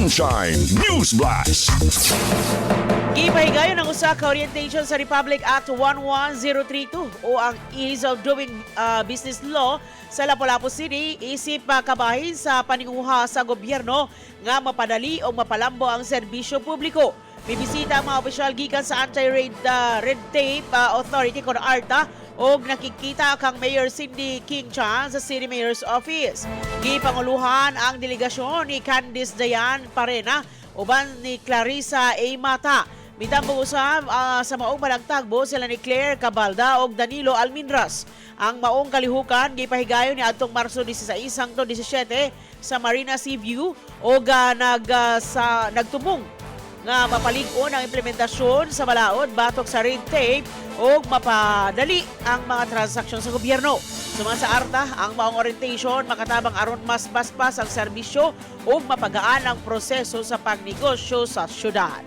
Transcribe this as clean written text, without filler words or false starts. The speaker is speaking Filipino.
Sonshine Newsblast. Gipahigayon ang usa ka orientation sa Republic Act 11032 o ang Ease of Doing Business Law sa Lapu-Lapu City isip kabahin sa paninguha sa gobyerno nga mapadali o mapalambo ang serbisyo publiko. Bibisita ang mga opisyal gikan sa Anti-Red Tape Authority kon Arta og nakikita kang Mayor Cindy King Chan sa City Mayor's Office. Gipanguluhan ang delegasyon ni Candice Dayan Parena uban ni Clarissa A. Mata. Mitambong usab sa maong malagtagbo sila ni Claire Cabalda ug Danilo Almindras. Ang maong kalihukan gipahigayon ni adtong Marso 16 hangtod 17 sa Marina Seaview ug nagtumong nga mapalig-on ang implementasyon sa balaod batok sa red tape ug mapadali ang mga transaksyon sa gobyerno. Suma sa Arta, ang maong orientation makatabang aron mas paspas ang serbisyo ug mapagaan ang proseso sa pagnegosyo sa syudad.